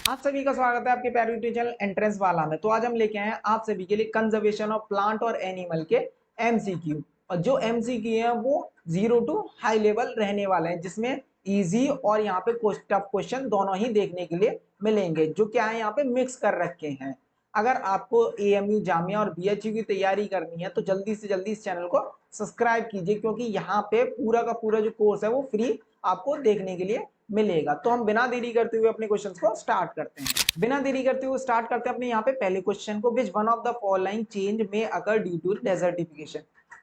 आप सभी का स्वागत है आपके प्यारे यूट्यूब चैनल एंट्रेंस वाला में। तो आज हम लेके आए हैं आप सभी के लिए कंजर्वेशन ऑफ प्लांट और एनिमल के एमसीक्यू। और जो एमसीक्यू हैं वो 0 टू हाई लेवल रहने वाले हैं, जिसमें इजी और यहाँ पे टफ क्वेश्चन दोनों ही देखने के लिए मिलेंगे, जो क्या है यहाँ पे मिक्स कर रखे हैं। अगर आपको एएमयू जामिया और बीएचयू की तैयारी करनी है तो जल्दी से जल्दी इस चैनल को सब्सक्राइब कीजिए, क्योंकि यहाँ पे पूरा का पूरा जो कोर्स है वो फ्री आपको देखने के लिए मिलेगा। तो हम बिना देरी करते हुए अपने क्वेश्चंस को स्टार्ट करते हैं। बिना देरी करते हुए स्टार्ट करते हैं अपने यहाँ पे पहले क्वेश्चन को। Which one of the following change में अगर ड्यू टू डेजर्टिफिकेशन,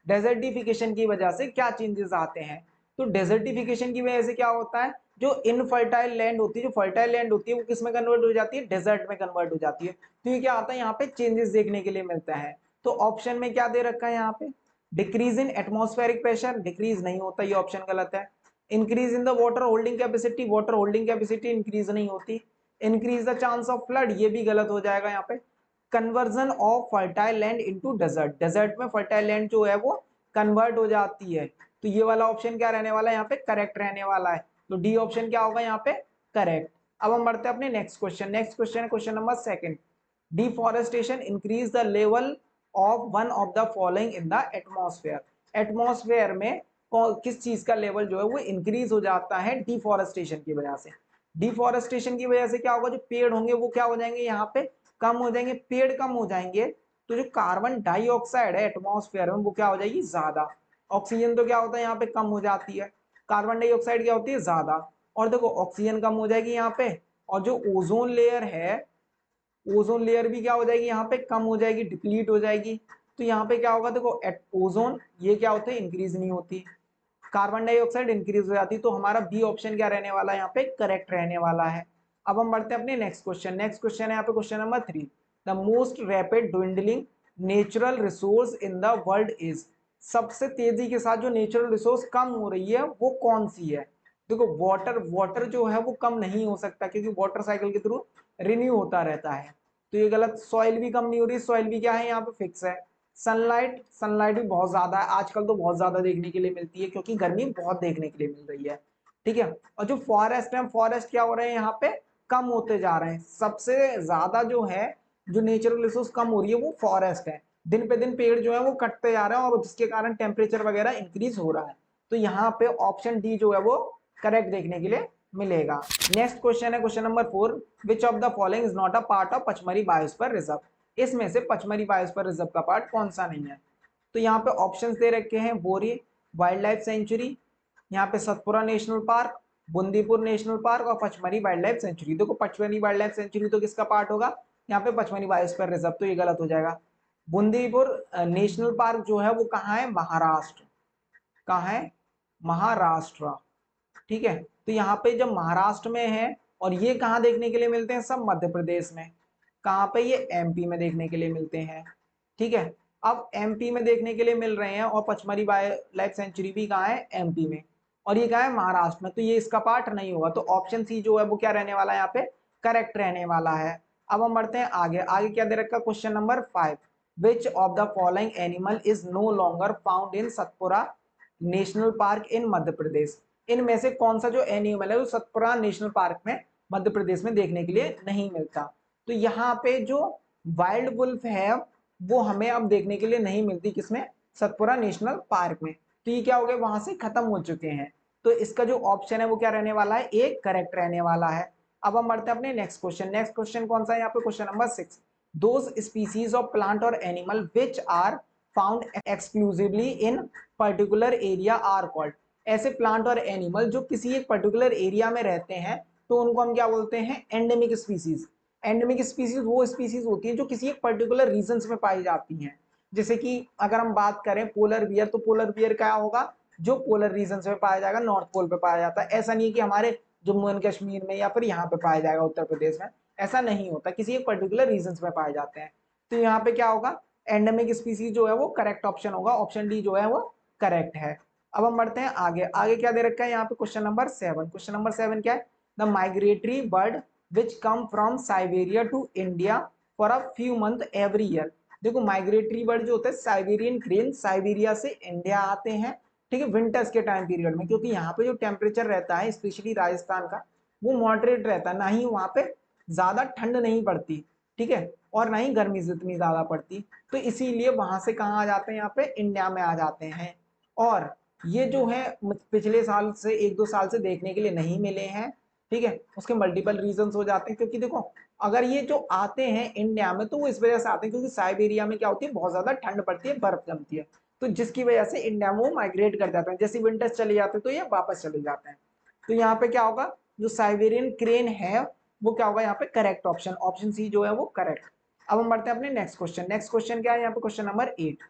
डेजर्टिफिकेशन की वजह से क्या चेंजेस आते हैं। तो डेजर्टिफिकेशन की वजह से क्या होता है, जो इनफर्टाइल लैंड होती है, जो फर्टाइल लैंड होती है वो किस में कन्वर्ट हो जाती है, डेजर्ट में कन्वर्ट हो जाती है। तो ये क्या आता है, यहाँ पे चेंजेस देखने के लिए मिलता है। तो ऑप्शन में क्या दे रखा है यहाँ पे, decrease in atmospheric pressure, decrease नहीं होता, ये ऑप्शन गलत है। Increase in the water holding capacity, water holding capacity increase नहीं होती। Increase the chance of flood, ये भी गलत हो जाएगा यहाँ पे। Conversion of fertile land into desert, desert में फर्टाइल लैंड जो है वो कन्वर्ट हो जाती है। तो ये वाला ऑप्शन क्या रहने वाला है यहाँ पे, करेक्ट रहने वाला है। तो डी ऑप्शन क्या होगा यहाँ पे, करेक्ट। अब हम बढ़ते हैं अपने नेक्स्ट क्वेश्चन। नेक्स्ट क्वेश्चन है question number second. Deforestation increase the level of one of the following in the atmosphere. Atmosphere में किस चीज का लेवल जो है वो इंक्रीज हो जाता है डिफॉरेस्टेशन की वजह से। डिफॉरेस्टेशन की वजह से क्या होगा, जो पेड़ होंगे वो क्या हो जाएंगे, यहाँ पे कम हो जाएंगे। पेड़ कम हो जाएंगे तो जो कार्बन डाइऑक्साइड है एटमॉस्फेयर में वो क्या हो जाएगी, ज्यादा। ऑक्सीजन तो क्या होता है यहाँ पे कम हो जाती है, कार्बन डाइऑक्साइड क्या होती है, ज्यादा। और देखो ऑक्सीजन कम हो जाएगी यहाँ पे, और जो ओजोन लेयर है, ओजोन लेयर भी क्या हो जाएगी यहाँ पे, कम हो जाएगी, डिप्लीट हो जाएगी। तो यहाँ पे क्या होगा, देखो ओजोन ये क्या होते हैं, इंक्रीज नहीं होती, कार्बन डाइऑक्साइड इंक्रीज हो जाती। तो हमारा बी ऑप्शन क्या रहने वाला है यहाँ पे, करेक्ट रहने वाला है। अब हम बढ़ते हैं अपने नेक्स्ट क्वेश्चन। नेक्स्ट क्वेश्चन है यहाँ पे question number 3। The most rapid dwindling natural resource in the world is. सबसे तेजी के साथ जो नेचुरल रिसोर्स कम हो रही है वो कौन सी है। देखो वाटर, वाटर जो है वो कम नहीं हो सकता, क्योंकि वाटर साइकिल के थ्रू रिन्यू होता रहता है। तो ये गलत। सॉइल भी कम नहीं हो रही, सॉइल भी क्या है यहाँ पे, फिक्स है। सनलाइट, सनलाइट भी बहुत ज्यादा है आजकल, तो बहुत ज्यादा देखने के लिए मिलती है, क्योंकि गर्मी बहुत देखने के लिए मिल रही है। ठीक है। और जो फॉरेस्ट है, फॉरेस्ट क्या हो रहे हैं यहाँ पे, कम होते जा रहे हैं। सबसे ज्यादा जो है, जो नेचुरल रिसोर्स कम हो रही है वो फॉरेस्ट है। दिन पे दिन पेड़ जो है वो कटते जा रहे हैं, और जिसके कारण टेम्परेचर वगैरह इंक्रीज हो रहा है। तो यहाँ पे ऑप्शन डी जो है वो करेक्ट देखने के लिए मिलेगा। नेक्स्ट क्वेश्चन है question number 4। Which of the following is not a part of Pachmarhi biosphere reserve. इसमें से पचमढ़ी बायोस्फीयर रिजर्व का पार्ट कौन सा नहीं है। तो यहाँ पे ऑप्शंस दे रखे हैं, बोरी वाइल्ड लाइफ सेंचुरी, यहाँ पे Satpura national park, Bandipur national park और पचमढ़ी वाइल्ड लाइफ सेंचुरी। देखो पचमढ़ी वाइल्ड लाइफ सेंचुरी तो किसका पार्ट होगा, यहाँ पे पचमढ़ी बायोस्फीयर रिजर्व, तो ये गलत हो जाएगा। बुंदीपुर नेशनल पार्क जो है वो कहाँ है, महाराष्ट्र। कहाँ है, महाराष्ट्र। ठीक है। तो यहाँ पे जब महाराष्ट्र में है, और ये कहाँ देखने के लिए मिलते हैं, सब मध्य प्रदेश में। कहाँ पे, ये एमपी में देखने के लिए मिलते हैं। ठीक है। अब एमपी में देखने के लिए मिल रहे हैं, और पचमढ़ी वाइल्ड लाइफ सेंचुरी भी कहाँ है, एमपी में। और ये कहाँ है, महाराष्ट्र में। तो ये इसका पार्ट नहीं होगा। तो ऑप्शन सी जो है वो क्या रहने वाला है यहाँ पे, करेक्ट रहने वाला है। अब हम बढ़ते हैं आगे। आगे क्या दे रखा, question number 5। Which of the following animal is no longer found in Satpura national park in Madhya Pradesh. इनमें से कौन सा जो एनिमल है वो सतपुरा नेशनल पार्क में मध्य प्रदेश में देखने के लिए नहीं मिलता। तो यहाँ पे जो वाइल्ड वुल्फ है वो हमें अब देखने के लिए नहीं मिलती, किसमें, सतपुरा नेशनल पार्क में। तो ये क्या हो गया, वहां से खत्म हो चुके हैं। तो इसका जो ऑप्शन है वो क्या रहने वाला है, एक करेक्ट रहने वाला है। अब हम बढ़ते हैं अपने नेक्स्ट क्वेश्चन। नेक्स्ट क्वेश्चन कौन सा है यहाँ पे, question number 6। Those species of plant और animal which are found exclusively in particular area are called. ऐसे प्लांट और एनिमल जो किसी एक पर्टिकुलर एरिया में रहते हैं, तो उनको हम क्या बोलते हैं, एंडेमिक स्पीसीज। एंडेमिक स्पीसीज वो स्पीसीज होती है जो किसी एक पर्टिकुलर रीजन्स में पाई जाती हैं। जैसे कि अगर हम बात करें पोलर बियर, तो पोलर बियर क्या होगा, जो पोलर रीजन्स में पाया जाएगा, नॉर्थ पोल पे पाया जाता है। ऐसा नहीं है कि हमारे जम्मू एंड कश्मीर में या फिर यहाँ पे पाया जाएगा, उत्तर प्रदेश में। ऐसा नहीं होता, किसी एक पर्टिकुलर रीजन्स में पाए जाते हैं। तो यहाँ पे क्या होगा, एंडेमिक स्पीसीज जो है वो करेक्ट ऑप्शन होगा, ऑप्शन डी जो है वो करेक्ट है। अब हम बढ़ते हैं आगे। आगे क्या दे रखा है यहाँ पे, क्वेश्चन नंबर 7। क्वेश्चन नंबर 7 क्या है, the migratory bird which come from Siberia to India for a few month every year. देखो माइग्रेटरी बर्ड जो होते हैं, साइबेरियन क्रेन, साइबेरिया से इंडिया आते हैं। ठीक है, विंटर्स के टाइम पीरियड में, क्योंकि यहाँ पे जो टेम्परेचर रहता है स्पेशली राजस्थान का, वो मॉडरेट रहता है, ना ही वहाँ पे ज्यादा ठंड नहीं पड़ती, ठीक है, और ना ही गर्मी इतनी ज्यादा पड़ती, तो इसीलिए वहां से कहाँ आ जाते हैं, यहाँ पे इंडिया में आ जाते हैं। और ये जो है पिछले साल से 1-2 साल से देखने के लिए नहीं मिले हैं, ठीक है। उसके मल्टीपल रीजंस हो जाते हैं, क्योंकि देखो अगर ये जो आते हैं इंडिया में तो वो इस वजह से आते हैं क्योंकि साइबेरिया में क्या होती है, बहुत ज्यादा ठंड पड़ती है, बर्फ जमती है, तो जिसकी वजह से इंडिया में वो माइग्रेट कर जाते हैं। जैसे विंटर्स चले जाते हैं तो ये वापस चले जाते हैं। तो यहाँ पे क्या होगा, जो साइबेरियन क्रेन है वो क्या होगा यहाँ पे करेक्ट ऑप्शन, ऑप्शन सी जो है वो करेक्ट। अब हम बढ़ते हैं अपने नेक्स्ट क्वेश्चन। नेक्स्ट क्वेश्चन क्या है यहाँ पे, question number 8।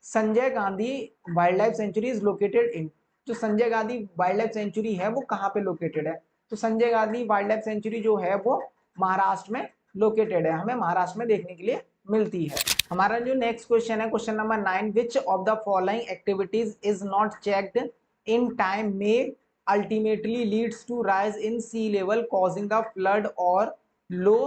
Sanjay Gandhi wild life sanctuary is located in, जो Sanjay Gandhi wild life sanctuary है वो कहाँ पे लोकेटेड है, तो Sanjay Gandhi wild life sanctuary जो है वो महाराष्ट्र में लोकेटेड है, हमें महाराष्ट्र में देखने के लिए मिलती है। हमारा जो नेक्स्ट क्वेश्चन है question number 9, which of the following activities is not checked in time में ultimately leads to rise in sea level causing the flood और लो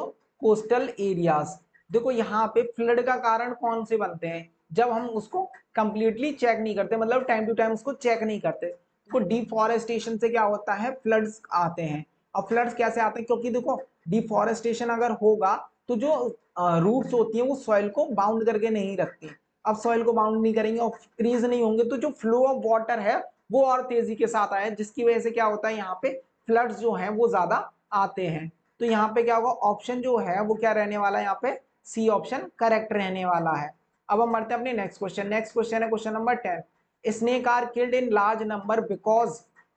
कोस्टल एरियाज। देखो यहाँ पे फ्लड का कारण कौन से बनते हैं, जब हम उसको कंप्लीटली चेक नहीं करते, मतलब टाइम टू टाइम उसको चेक नहीं करते। देखो डिफॉरेस्टेशन से क्या होता है, फ्लड्स आते हैं। अब फ्लड्स कैसे आते हैं, क्योंकि देखो डिफॉरेस्टेशन अगर होगा तो जो रूट्स होती हैं वो सॉइल को बाउंड करके नहीं रखती। अब सॉइल को बाउंड नहीं करेंगे और ट्रीज नहीं होंगे तो जो फ्लो ऑफ वाटर है वो और तेजी के साथ आए, जिसकी वजह से क्या होता है यहाँ पे फ्लड्स जो है वो ज्यादा आते हैं। तो यहाँ पे क्या होगा, ऑप्शन जो है वो क्या रहने वाला है, यहाँ पे सी ऑप्शन करेक्ट रहने वाला है। अब हम बढ़ते हैं अपने नेक्स्ट क्वेश्चन। नेक्स्ट क्वेश्चन है question number 10। Snake are killed in large number because,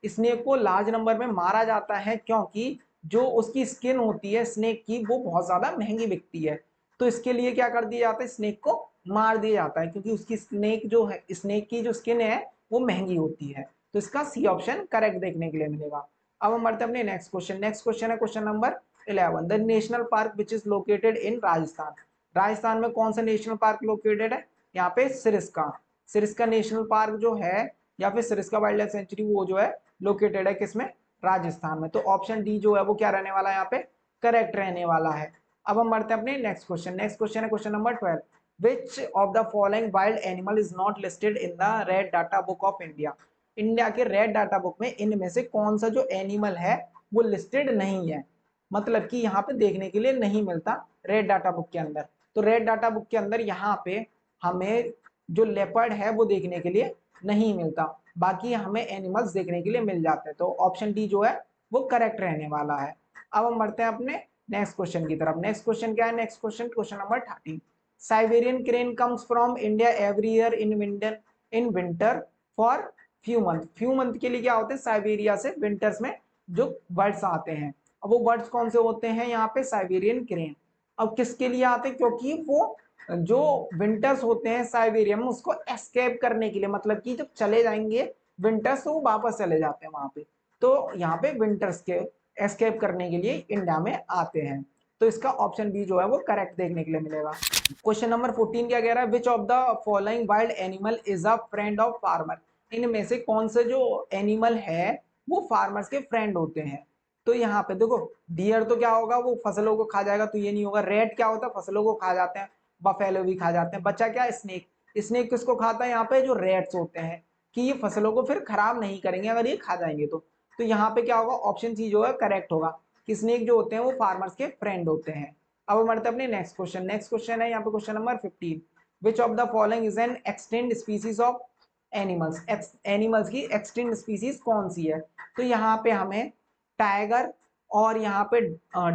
snake को लार्ज नंबर में मारा जाता है क्योंकि जो उसकी स्किन होती है स्नेक की वो बहुत ज्यादा महंगी बिकती है। तो इसके लिए क्या कर दिया जाता है, स्नेक को मार दिया जाता है क्योंकि उसकी स्नेक जो है, स्नेक की जो स्किन है वो महंगी होती है। तो इसका सी ऑप्शन करेक्ट देखने के लिए मिलेगा। अब हम बढ़ते हैं अपने नेक्स्ट क्वेश्चन। नेक्स्ट क्वेश्चन है question number 11। The national park which is located इन राजस्थान, राजस्थान में कौन सा नेशनल पार्क लोकेटेड है, यहाँ पे सिरिस्का, सिरिस्का नेशनल पार्क जो है या फिर सिरिस्का वाइल्ड लाइफ सेंचुरी वो जो है लोकेटेड है किसमें, राजस्थान में। तो ऑप्शन डी जो है वो क्या रहने वाला है, यहाँ पे करेक्ट रहने वाला है। अब हम बढ़ते हैं अपने नेक्स्ट क्वेश्चन। नेक्स्ट क्वेश्चन है question number 12। Which of the following wild animal is not listed in the red data book of India, India के रेड डाटा बुक में इनमें से कौन सा जो एनिमल है वो लिस्टेड नहीं है, मतलब कि यहाँ पे देखने के लिए नहीं मिलता रेड डाटा बुक के अंदर। तो रेड डाटा बुक के अंदर यहाँ पे हमें जो लेपर्ड है वो देखने के लिए नहीं मिलता, बाकी हमें एनिमल्स देखने के लिए मिल जाते हैं। तो ऑप्शन डी जो है वो करेक्ट रहने वाला है। अब हम बढ़ते हैं अपने नेक्स्ट क्वेश्चन की तरफ। नेक्स्ट क्वेश्चन क्या है, next question question number 13। Siberian crane comes from India every year in winter for few month के लिए क्या होते हैं, साइबेरिया से विंटर्स में जो बर्ड्स आते हैं। अब वो बर्ड्स कौन से होते हैं, यहाँ पे साइबेरियन क्रेन। अब किसके लिए आते हैं, क्योंकि वो जो विंटर्स होते हैं साइबेरिया में उसको एस्केप करने के लिए, मतलब कि जब चले जाएंगे विंटर्स तो वो वापस चले जाते हैं वहां पे, तो यहाँ पे विंटर्स के एस्केप करने के लिए इंडिया में आते हैं। तो इसका ऑप्शन बी जो है वो करेक्ट देखने के लिए मिलेगा। क्वेश्चन नंबर 14 क्या कह रहा है, विच of the following wild animal is a friend of farmer, इनमें से कौन से जो एनिमल है वो फार्मर्स के फ्रेंड होते हैं। तो यहाँ पे देखो डियर तो क्या होगा, वो फसलों को खा जाएगा, तो ये नहीं होगा। रेड क्या होता है, फसलों को खा जाते हैं, बफेलो भी खा जाते हैं। बच्चा क्या, स्नेक, स्नेक किसको खाता है, यहाँ पे जो रेड्स होते हैं, कि ये फसलों को फिर खराब नहीं करेंगे अगर ये खा जाएंगे तो यहाँ पे क्या होगा, ऑप्शन सी जो है करेक्ट होगा कि स्नेक जो होते हैं वो फार्मर्स के फ्रेंड होते हैं। अब हम बढ़ते हैं अपने नेक्स्ट क्वेश्चन। नेक्स्ट क्वेश्चन है यहाँ पे question number 15। Which of the following is an extend species of animals, animals की एक्सटेंड स्पीसीज कौन सी है। तो यहाँ पे हमें टाइगर और यहाँ पे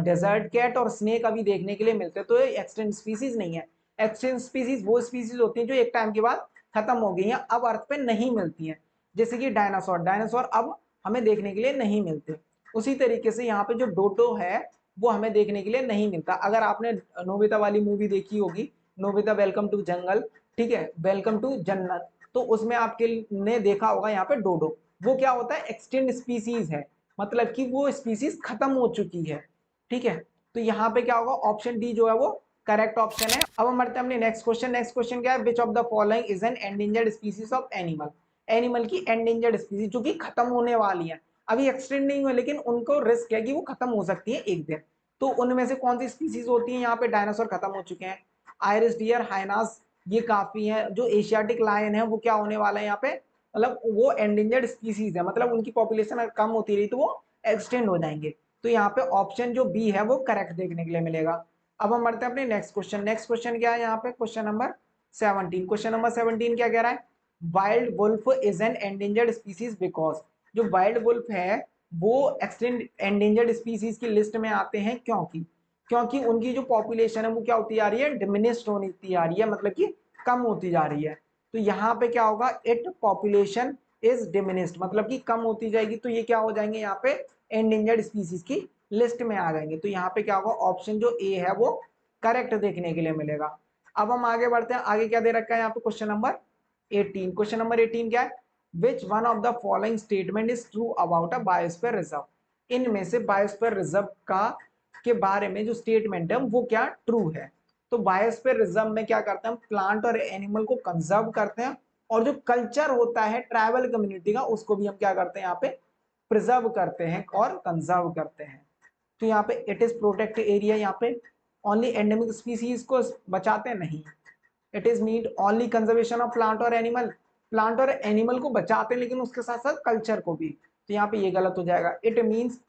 डेजर्ट कैट और स्नेक अभी देखने के लिए मिलते हैं, तो ये एक्सटेंड स्पीसीज नहीं है। एक्सटेंड स्पीसीज वो स्पीसीज होती हैं जो एक टाइम के बाद खत्म हो गई हैं, अब अर्थ पे नहीं मिलती हैं, जैसे कि डायनासोर, डायनासोर अब हमें देखने के लिए नहीं मिलते। उसी तरीके से यहाँ पे जो डोडो है वो हमें देखने के लिए नहीं मिलता। अगर आपने नोबिता वाली मूवी देखी होगी, नोबिता वेलकम टू जंगल, ठीक है, वेलकम टू जन्नत, तो उसमें आपके ने देखा होगा यहाँ पे डोडो, वो क्या होता है, एक्सटेंड स्पीसीज है, मतलब कि वो स्पीसीज खत्म हो चुकी है, ठीक है। तो यहाँ पे क्या होगा, ऑप्शन डी जो है वो करेक्ट ऑप्शन है। अब हम बढ़ते हैं अपने नेक्स्ट क्वेश्चन। नेक्स्ट क्वेश्चन क्या है, विच of the following is an endangered species of animal, animal की एंडेंजर्ड स्पीसीज जो कि खत्म होने वाली है, अभी एक्सटेंड नहीं हुए लेकिन उनको रिस्क है कि वो खत्म हो सकती है एक दिन। तो उनमें से कौन सी स्पीसीज होती है, यहाँ पे डायनासोर खत्म हो चुके हैं, आयरिस डियर, हाइनास ये काफी है, जो एशियाटिक लायन है वो क्या होने वाला है यहाँ पे, मतलब वो एंडेंजर्ड स्पीसीज है, मतलब उनकी पॉपुलेशन अगर कम होती रही तो वो एक्सटेंड हो जाएंगे। तो यहाँ पे ऑप्शन जो बी है वो करेक्ट देखने के लिए मिलेगा। अब हम बढ़ते हैं अपने नेक्स्ट क्वेश्चन। नेक्स्ट क्वेश्चन क्या है यहाँ पे, क्वेश्चन नंबर 17। क्वेश्चन नंबर 17 क्या कह रहा है, wild wolf is an endangered species because, जो वाइल्ड वुल्फ है वो एक्सटेंड एंडेंजर्ड स्पीसीज की लिस्ट में आते हैं क्योंकि उनकी जो पॉपुलेशन है वो क्या होती जा रही है, डिमिनिश्ड होती जा रही है, मतलब कि कम होती जा रही है। तो यहाँ पे क्या होगा, इट पॉपुलेशन इज डिमिनिश्ड, मतलब कि कम होती जाएगी, तो ये क्या हो जाएंगे यहाँ पे एंडेंजर्ड स्पीसीज की लिस्ट में आ जाएंगे। तो यहाँ पे क्या होगा, ऑप्शन जो ए है वो करेक्ट देखने के लिए मिलेगा। अब हम आगे बढ़ते हैं, आगे क्या दे रखा है यहाँ पे क्वेश्चन नंबर 18। क्वेश्चन नंबर 18 क्या है, which one of the following statement is true about a biosphere reserve, इनमें से बायोस्फीयर रिजर्व का के बारे में जो स्टेटमेंट है वो क्या ट्रू है। तो बायोस्फीयर रिजर्व में क्या करते हैं हम, प्लांट और एनिमल को कंजर्व करते हैं, और जो कल्चर होता है ट्राइबल कम्युनिटी का उसको भी हम क्या करते हैं यहाँ पे प्रिजर्व करते हैं और कंजर्व करते हैं। तो यहाँ पे इट इज प्रोटेक्ट एरिया, यहाँ पे ओनली एंडेमिक स्पीसीज को बचाते नहीं, it is mean only conservation of plant और एनिमल, प्लांट और एनिमल को बचाते हैं लेकिन उसके साथ साथ कल्चर को भी। तो यहाँ पे ये गलत हो जाएगा, it means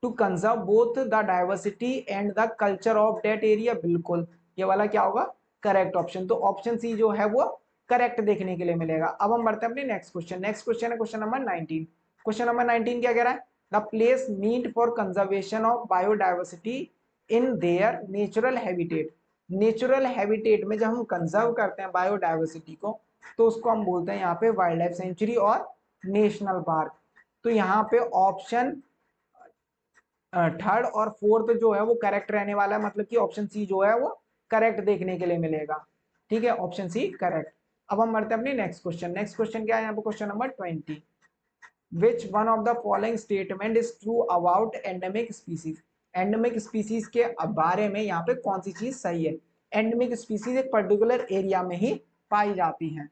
to conserve both the diversity and the culture of that area, बिल्कुल ये वाला क्या होगा, करेक्ट ऑप्शन। तो ऑप्शन सी जो है वो करेक्ट देखने के लिए मिलेगा। अब हम बढ़ते हैं अपने नेक्स्ट क्वेश्चन। नेक्स्ट क्वेश्चन है क्वेश्चन नंबर 19। क्वेश्चन नंबर 19 क्या कह रहा है, the place meet for conservation of biodiversity in their natural habitat, natural habitat में जब हम कंजर्व करते हैं बायोडाइवर्सिटी को तो उसको हम बोलते हैं यहाँ पे वाइल्ड लाइफ सेंचुरी और नेशनल पार्क। तो यहाँ पे ऑप्शन थर्ड और फोर्थ जो है वो करेक्ट रहने वाला है, मतलब कि ऑप्शन सी जो है वो करेक्ट देखने के लिए मिलेगा। ठीक है, ऑप्शन सी करेक्ट। अब हम बढ़ते हैं अपने नेक्स्ट क्वेश्चन। नेक्स्ट क्वेश्चन क्या है यहाँ पे, question number 20। Which one of the following statement is true about endemic species, endemic species के बारे में यहाँ पे कौन सी चीज सही है। एंडेमिक स्पीसीज एक पर्टिकुलर एरिया में ही पाई जाती हैं।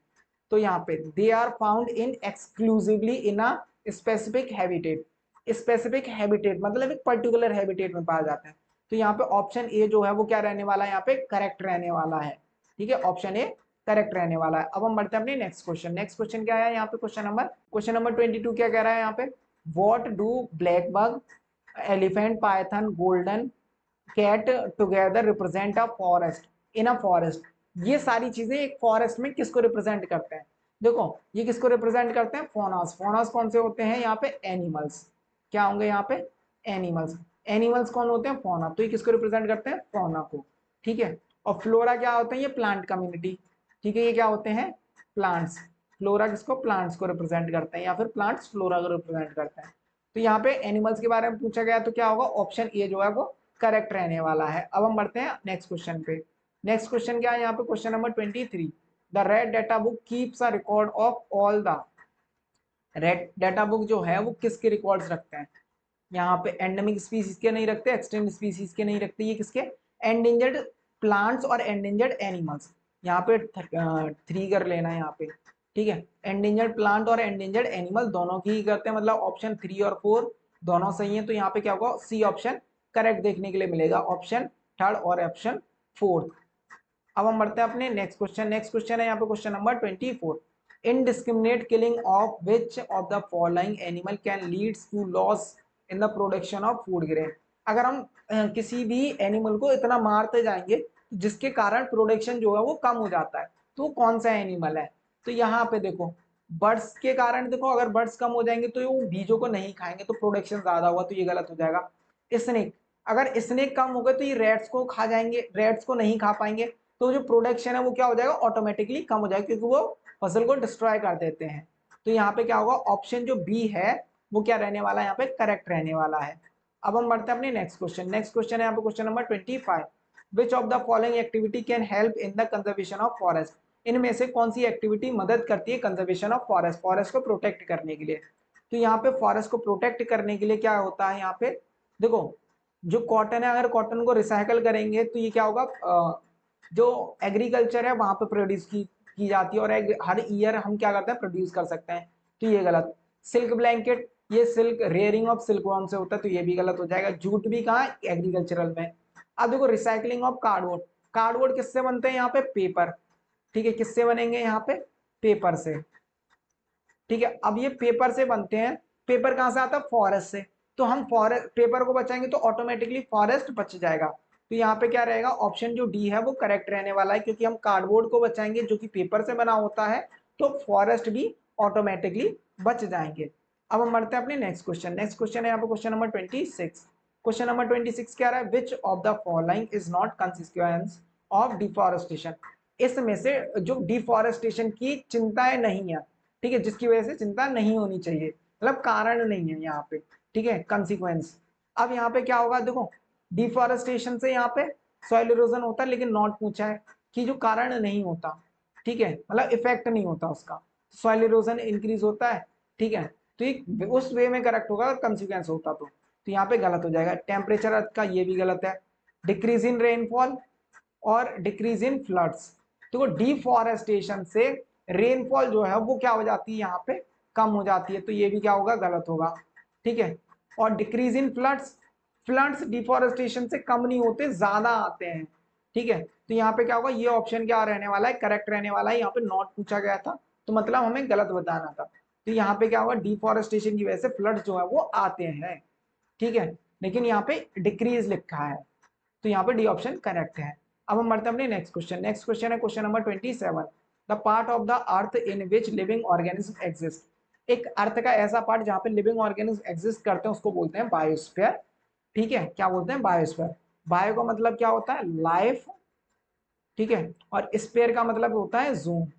तो यहाँ पे they are found in exclusively in a specific habitat, specific habitat मतलब एक पर्टिकुलर हैबिटेट में पाया जाता है। तो यहाँ पे ऑप्शन ए जो है वो क्या रहने वाला है, यहाँ पे करेक्ट रहने वाला है। ठीक है, ऑप्शन ए करेक्ट रहने वाला है। अब हम बढ़ते हैं अपने नेक्स्ट क्वेश्चन। नेक्स्ट क्वेश्चन क्या है यहाँ पे, क्वेश्चन नंबर 22 क्या कह रहा है यहाँ पे, what do black buck, elephant, python, golden cat together represent a forest in a forest, ये सारी चीजें एक फॉरेस्ट में किसको रिप्रेजेंट करते हैं। देखो ये किसको रिप्रेजेंट करते हैं, फोनास। फोनास कौन से होते हैं यहाँ पे, एनिमल्स। क्या होंगे यहाँ पे, एनिमल्स। एनिमल्स कौन होते हैं, फौना। तो ये किसको रिप्रेजेंट करते हैं, फौना को। ठीक है, और फ्लोरा क्या होते हैं, ये प्लांट कम्युनिटी। ठीक है, ये क्या होते हैं, प्लांट्स। फ्लोरा किसको, प्लांट्स को रिप्रेजेंट करते हैं, या फिर प्लांट्स फ्लोरा को रिप्रेजेंट करते हैं। तो यहाँ पे एनिमल्स के बारे में पूछा गया तो क्या होगा, ऑप्शन ए जो है वो करेक्ट रहने वाला है। अब हम बढ़ते हैं नेक्स्ट क्वेश्चन पे। नेक्स्ट क्वेश्चन क्या है यहाँ पे, question number 23। The red data book keeps a record of all the, red data book जो है वो किसके रिकॉर्ड्स रखते हैं, यहाँ पे एंडेमिक स्पीसीज के नहीं रखते, एक्सटेंड स्पीसीज के नहीं रखते, ये किसके, एंडेंजर्ड प्लांट्स और एंडेंजर्ड एनिमल्स। यहाँ पे 3 कर लेना है यहाँ पे। ठीक है, एंडेंजर्ड प्लांट और एंडेंजर्ड एनिमल दोनों की ही करते हैं, मतलब ऑप्शन 3 और 4 दोनों सही है। तो यहाँ पे क्या होगा, सी ऑप्शन करेक्ट देखने के लिए मिलेगा, ऑप्शन थर्ड और ऑप्शन फोर्थ। अब हम बढ़ते हैं अपने नेक्स्ट क्वेश्चन। नेक्स्ट क्वेश्चन है यहाँ पे question number 24। Indiscriminate killing of which of the following animal can leads to loss in the production of food grain, अगर हम किसी भी एनिमल को इतना मारते जाएंगे जिसके कारण प्रोडक्शन जो है वो कम हो जाता है, तो कौन सा एनिमल है। तो यहाँ पे देखो बर्ड्स के कारण, देखो अगर बर्ड्स कम हो जाएंगे तो वो बीजों को नहीं खाएंगे तो प्रोडक्शन ज्यादा हुआ, तो ये गलत हो जाएगा। स्नेक, अगर स्नेक कम हो गए तो ये रेट्स को खा जाएंगे, रेट्स को नहीं खा पाएंगे, तो जो प्रोडक्शन है वो क्या हो जाएगा, ऑटोमेटिकली कम हो जाएगा, क्योंकि वो फसल को डिस्ट्रॉय कर देते हैं। तो यहाँ पे क्या होगा, ऑप्शन जो बी है वो क्या रहने वाला है, यहाँ पे करेक्ट रहने वाला है। अब हम बढ़ते हैं अपने नेक्स्ट क्वेश्चन। नेक्स्ट क्वेश्चन है यहाँ पे question number 25। Which of the following activity can help in the conservation of forest, इनमें से कौन सी एक्टिविटी मदद करती है कंजर्वेशन ऑफ फॉरेस्ट, फॉरेस्ट को प्रोटेक्ट करने के लिए। तो यहाँ पे फॉरेस्ट को प्रोटेक्ट करने के लिए क्या होता है, यहाँ पे देखो जो कॉटन है, अगर कॉटन को रिसाइकल करेंगे तो ये क्या होगा, जो एग्रीकल्चर है वहां पे प्रोड्यूस की जाती है, और हर ईयर हम क्या करते हैं, प्रोड्यूस कर सकते हैं, तो ये गलत। सिल्क ब्लैंकेट, ये silk rearing of silk worm से होता है, तो ये भी गलत हो जाएगा। जूट भी कहाँ, एग्रीकल्चरल में। अब देखो रिसाइकलिंग ऑफ कार्डबोर्ड, कार्डबोर्ड किससे बनते हैं यहाँ पे, पेपर। ठीक है, किससे बनेंगे यहाँ पे, पेपर से। ठीक है, अब ये पेपर से बनते हैं, पेपर कहाँ से आता है, फॉरेस्ट से। तो हम फॉरेस्ट पेपर को बचाएंगे तो ऑटोमेटिकली फॉरेस्ट बच जाएगा। तो यहाँ पे क्या रहेगा, ऑप्शन जो डी है वो करेक्ट रहने वाला है, क्योंकि हम कार्डबोर्ड को बचाएंगे जो कि पेपर से बना होता है, तो फॉरेस्ट भी ऑटोमेटिकली बच जाएंगे। अब हम बढ़ते हैं अपने नेक्स्ट क्वेश्चन। नेक्स्ट क्वेश्चन है यहाँ पे क्वेश्चन नंबर 26। क्वेश्चन नंबर 26 क्या रहा है, विच of the following is not consequence of deforestation. इसमें से जो डिफॉरेस्टेशन की चिंताएं नहीं है, ठीक है, जिसकी वजह से चिंता नहीं होनी चाहिए, मतलब कारण नहीं है यहाँ पे, ठीक है, कंसिक्वेंस। अब यहाँ पे क्या होगा, देखो डिफॉरेस्टेशन से यहाँ पे सॉइल इरोजन होता है, लेकिन नॉट पूछा है कि जो कारण नहीं होता, ठीक है, मतलब इफेक्ट नहीं होता उसका, सॉइल इरोजन इंक्रीज होता है, ठीक है, तो ये उस वे में करेक्ट होगा, अगर कंसिक्वेंस होता तो यहाँ पे गलत हो जाएगा। टेम्परेचर अर्थ का ये भी गलत है। डिक्रीज इन रेनफॉल और डिक्रीज इन फ्लड्स, तो डिफॉरेस्टेशन से रेनफॉल जो है वो क्या हो जाती है, यहाँ पे कम हो जाती है, तो ये भी क्या होगा, गलत होगा, ठीक है। और decrease in floods, floods deforestation से कम नहीं होते, ज्यादा आते हैं, ठीक है, तो यहाँ पे क्या होगा, ये ऑप्शन क्या रहने वाला है, करेक्ट रहने वाला है। यहाँ पे नॉट पूछा गया था, तो मतलब हमें गलत बताना था, तो यहाँ पे क्या होगा, डिफॉरेस्टेशन की वजह से फ्लड्स जो है वो आते हैं, ठीक है, लेकिन यहाँ पे डिक्रीज लिखा है, तो यहाँ पे डी ऑप्शन करेक्ट है। अब हम बढ़ते हैं अपने नेक्स्ट क्वेश्चन। नेक्स्ट क्वेश्चन है question number 27। The part of the earth in which living organism exist. एक अर्थ का ऐसा पार्ट जहाँ पे लिविंग ऑर्गेनिज्म एग्जिस्ट करते हैं उसको बोलते हैं बायोस्फीयर, ठीक है, क्या बोलते हैं, बायोस्फीयर। बायो का मतलब क्या होता है, लाइफ, ठीक है, और स्पेयर का मतलब होता है जोन,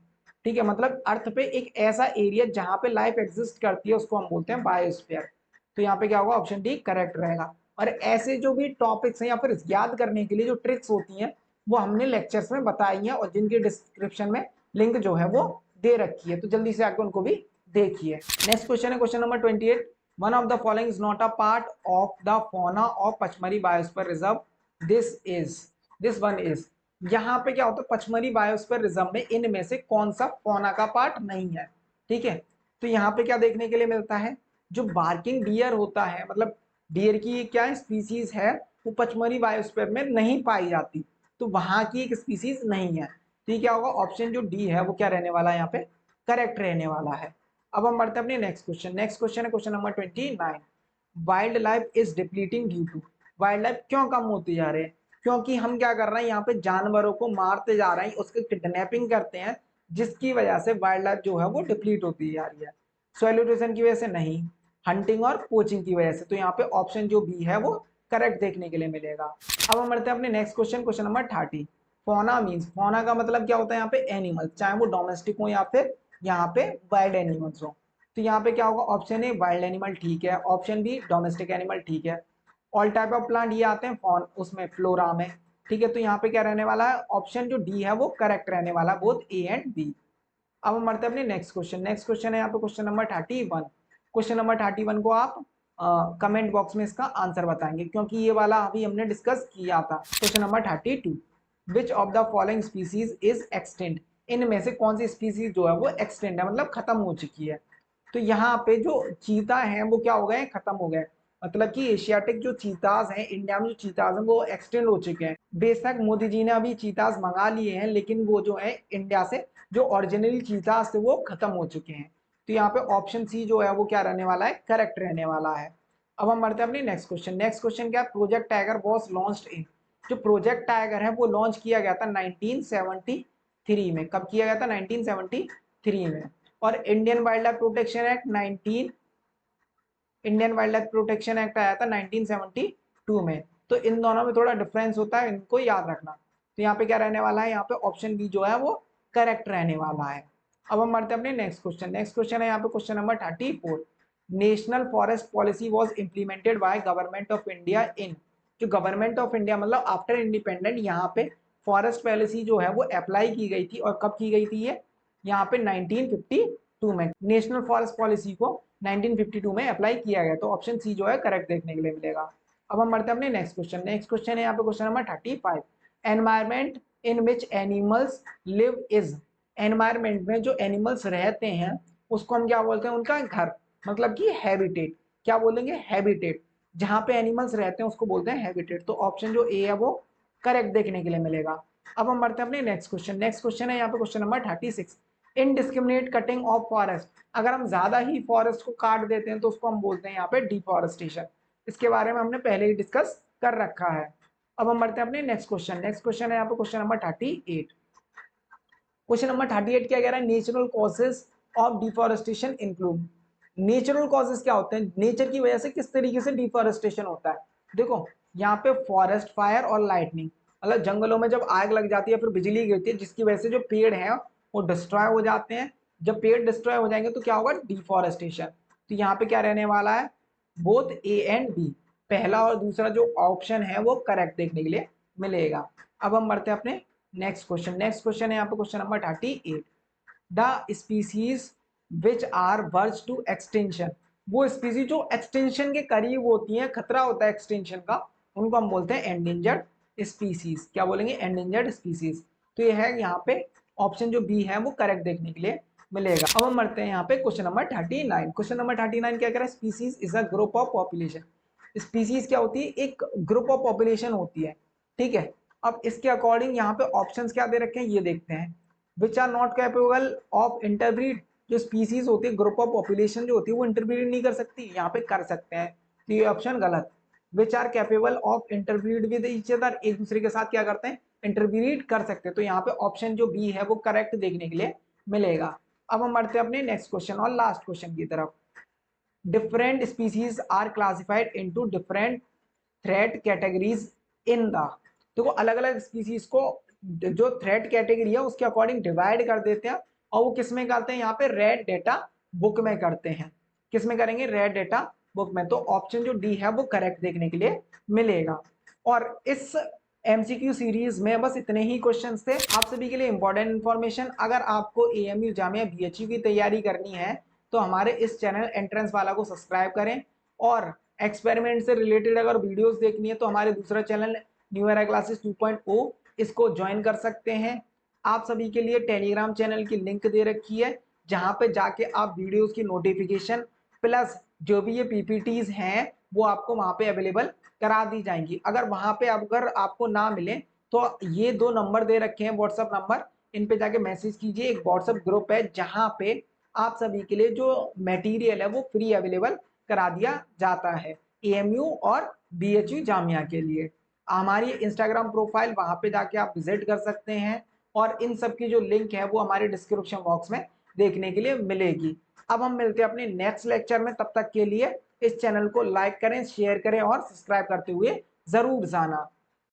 ठीक है, मतलब अर्थ पे एक ऐसा एरिया जहां पे लाइफ एग्जिस्ट करती है उसको हम बोलते हैं बायोस्फीयर। तो यहाँ पे क्या होगा, ऑप्शन डी करेक्ट रहेगा। और ऐसे जो भी टॉपिक्स हैं या फिर याद करने के लिए जो ट्रिक्स होती हैं वो हमने लेक्चर्स में बताई हैं, और जिनके डिस्क्रिप्शन में लिंक जो है वो दे रखी है, तो जल्दी से आकर उनको भी देखिए। नेक्स्ट क्वेश्चन है question number 28। One of the following is not a part of the fauna of Pachmarhi biosphere reserve, this one is. यहाँ पे क्या होता है, पचमरी बायोस्फीयर रिजर्व में इनमें से कौन सा फौना का पार्ट नहीं है, ठीक है। तो यहाँ पे क्या देखने के लिए मिलता है, जो बार्किंग डियर होता है, मतलब डियर की क्या स्पीसीज है, वो पचमरी बायोस्फीयर में नहीं पाई जाती, तो वहां की एक स्पीसीज नहीं है, तो क्या होगा, ऑप्शन जो डी है वो क्या रहने वाला है, यहाँ पे करेक्ट रहने वाला है। अब हम बढ़ते हैं अपने नेक्स्ट क्वेश्चन। नेक्स्ट क्वेश्चन है question number 29। Wildlife is depleting due to. Wildlife क्यों कम होती जा रही है, क्योंकि हम क्या कर रहे हैं, यहाँ पे जानवरों को मारते जा रहे हैं, उसकी किडनैपिंग करते हैं, जिसकी वजह से वाइल्ड लाइफ जो है वो डिप्लीट होती जा रही है। सॉइल इरोजन की वजह से नहीं, हंटिंग और पोचिंग की वजह से, तो यहाँ पे ऑप्शन जो बी है वो करेक्ट देखने के लिए मिलेगा। अब हम बढ़ते हैं अपने नेक्स्ट क्वेश्चन, क्वेश्चन नंबर 30। फोना मीन्स, फोना का मतलब क्या होता है, यहाँ पे एनिमल, चाहे वो डोमेस्टिक हो या फिर यहाँ पे वाइल्ड एनिमल्स हो, तो यहाँ पे क्या होगा, ऑप्शन ए वाइल्ड एनिमल ठीक है, ऑप्शन बी डोमेस्टिक एनिमल ठीक है। ऑल टाइप ऑफ प्लांट ये आते हैं फॉन उसमें फ्लोरा में, ठीक है, तो यहाँ पे क्या रहने वाला है, ऑप्शन जो डी है वो करेक्ट रहने वाला, बोथ ए एंड बी। अब हम बढ़ते हैं अपने नेक्स्ट क्वेश्चन। नेक्स्ट क्वेश्चन है यहाँ पे क्वेश्चन नंबर 31। क्वेश्चन नंबर 31 को आप कमेंट बॉक्स में इसका आंसर बताएंगे, क्योंकि ये वाला अभी हमने डिस्कस किया था। Question number 32। Which of the following species is extent. इनमें से कौन सी स्पीसीज जो है वो एक्सटेंट है, मतलब खत्म हो चुकी है। तो यहाँ पे जो चीता है वो क्या हो गए, खत्म हो गए, मतलब कि एशियाटिक जो चीताज हैं, इंडिया में जो चीताज हैं वो एक्सटेंड हो चुके हैं। बेशक मोदी जी ने अभी चीताज मंगा लिए हैं, लेकिन वो जो है इंडिया से जो ओरिजिनल चीताज थे वो खत्म हो चुके हैं, तो यहाँ पे ऑप्शन सी जो है वो क्या रहने वाला है, करेक्ट रहने वाला है। अब हम बढ़ते हैं अपनी नेक्स्ट क्वेश्चन। नेक्स्ट क्वेश्चन क्या है, project tiger was launched in. जो प्रोजेक्ट टाइगर है वो लॉन्च किया गया था 1973 में। कब किया गया था, 1973 में। और Indian wild life protection act 19 Indian wild life protection act आया था 1972 में। तो इन दोनों में थोड़ा डिफरेंस होता है, इनको याद रखना। तो यहाँ पे क्या रहने वाला है, यहाँ पे ऑप्शन बी जो है वो करेक्ट रहने वाला है। अब हम बढ़ते हैं अपने नेक्स्ट क्वेश्चन। नेक्स्ट क्वेश्चन है यहाँ पे question number 34। National forest policy was implemented by government of India in. जो गवर्नमेंट ऑफ इंडिया मतलब आफ्टर इंडिपेंडेंट यहाँ पे फॉरेस्ट पॉलिसी जो है वो अप्लाई की गई थी, और कब की गई थी ये, यहाँ पे 1952 में नेशनल फॉरेस्ट पॉलिसी को 1952 में अप्लाई किया गया, तो ऑप्शन सी जो है करेक्ट देखने के लिए मिलेगा। अब हम बढ़ते हैं अपने नेक्स्ट क्वेश्चन। नेक्स्ट क्वेश्चन है यहाँ पे question number 35। Environment in which animals live is. Environment में जो एनिमल्स रहते हैं उसको हम क्या बोलते हैं, उनका घर, मतलब कि हैबिटेट, क्या बोलेंगे, हैबिटेट, जहां पे एनिमल्स रहते हैं उसको बोलते हैं हैबिटेट, तो ऑप्शन जो ए है वो करेक्ट देखने के लिए मिलेगा। अब हम बढ़ते हैं अपने नेक्स्ट क्वेश्चन। नेक्स्ट क्वेश्चन है यहाँ पे question number 36। Indiscriminate cutting of forest. अगर हम ज्यादा ही फॉरेस्ट को काट देते हैं तो उसको हम बोलते हैं यहाँ पे डिफॉरेस्टेशन। इसके बारे में हमने पहले ही डिस्कस कर रखा है। अब हम बढ़ते हैं अपने नेक्स्ट क्वेश्चन। नेक्स्ट क्वेश्चन है यहाँ पे क्वेश्चन नंबर 38। क्वेश्चन नंबर 38 क्या कह रहा है, natural causes of deforestation include. Natural causes क्या होते हैं, नेचर की वजह से किस तरीके से डिफॉरेस्टेशन होता है। देखो यहाँ पे फॉरेस्ट फायर और लाइटनिंग, मतलब जंगलों में जब आग लग जाती है फिर बिजली गिरती है जिसकी वजह से जो पेड़ हैं वो डिस्ट्रॉय हो जाते हैं। जब पेड़ डिस्ट्रॉय हो जाएंगे तो क्या होगा, डिफॉरेस्टेशन। तो यहाँ पे क्या रहने वाला है, बोथ ए एंड बी, पहला और दूसरा जो ऑप्शन है वो करेक्ट देखने के लिए मिलेगा। अब हम बढ़ते हैं अपने नेक्स्ट क्वेश्चन। नेक्स्ट क्वेश्चन है यहाँ पे question number 38। The species which are verge to extension, वो स्पीसीज जो एक्सटेंशन के करीब होती हैं, खतरा होता है एक्सटेंशन का, उनको हम बोलते हैं एंडेंजर्ड स्पीसीज। क्या बोलेंगे, एंडेंजर्ड स्पीसीज। तो ये है यहाँ पे ऑप्शन जो बी है वो करेक्ट देखने के लिए मिलेगा। अब हम बढ़ते हैं यहाँ पे क्वेश्चन नंबर 39। क्वेश्चन नंबर 39 क्या कह रहा है, species is a group of population. Species क्या होती है, एक ग्रुप ऑफ पॉपुलेशन होती है, ठीक है। अब इसके अकॉर्डिंग यहाँ पे ऑप्शंस क्या दे रखे हैं ये देखते हैं। Which are not capable of interbreed, जो स्पीसीज होती है ग्रुप ऑफ पॉपुलेशन जो होती है वो इंटरब्रीड नहीं कर सकती, यहाँ पे कर सकते हैं, तो ये ऑप्शन गलत। Which are capable of interbreed with each other, एक दूसरे के साथ क्या करते हैं, इंटरब्रीड कर सकते हैं। तो यहाँ पे ऑप्शन जो बी है वो करेक्ट देखने के लिए मिलेगा। अब हम बढ़ते हैं अपने नेक्स्ट क्वेश्चन और लास्ट क्वेश्चन की तरफ। Different species are classified into different threat categories in the, देखो अलग अलग स्पीसीज को जो थ्रेट कैटेगरी है उसके अकॉर्डिंग डिवाइड कर देते हैं और वो किस में करते हैं, यहाँ पे रेड डेटा बुक में करते हैं। किस में करेंगे, रेड डेटा बुक में। तो ऑप्शन जो डी है वो करेक्ट देखने के लिए मिलेगा। और इस एमसीक्यू सीरीज में बस इतने ही क्वेश्चंस थे आप सभी के लिए। इंपॉर्टेंट इन्फॉर्मेशन, अगर आपको एएमयू जामिया बीएचयू की तैयारी करनी है तो हमारे इस चैनल एंट्रेंस वाला को सब्सक्राइब करें, और एक्सपेरिमेंट से रिलेटेड अगर वीडियोस देखनी है तो हमारे दूसरा चैनल न्यू एरा क्लासेस 2.0 इसको ज्वाइन कर सकते हैं। आप सभी के लिए टेलीग्राम चैनल की लिंक दे रखी है जहां पे जाके आप वीडियोस की नोटिफिकेशन प्लस जो भी ये पीपीटीज हैं वो आपको वहां पे अवेलेबल करा दी जाएंगी। अगर वहां पे अगर आपको ना मिले तो ये 2 नंबर दे रखे हैं व्हाट्सएप नंबर, इन पे जाके मैसेज कीजिए। एक व्हाट्सएप ग्रुप है जहां पे आप सभी के लिए जो मटेरियल है वो फ्री अवेलेबल करा दिया जाता है एएमयू और बीएचयू जामिया के लिए। हमारी इंस्टाग्राम प्रोफाइल वहां पे जाके आप विजिट कर सकते हैं और इन सब की जो लिंक है वो हमारे डिस्क्रिप्शन बॉक्स में देखने के लिए मिलेगी। अब हम मिलते हैं अपने नेक्स्ट लेक्चर में, तब तक के लिए इस चैनल को लाइक करें, शेयर करें और सब्सक्राइब करते हुए जरूर जाना।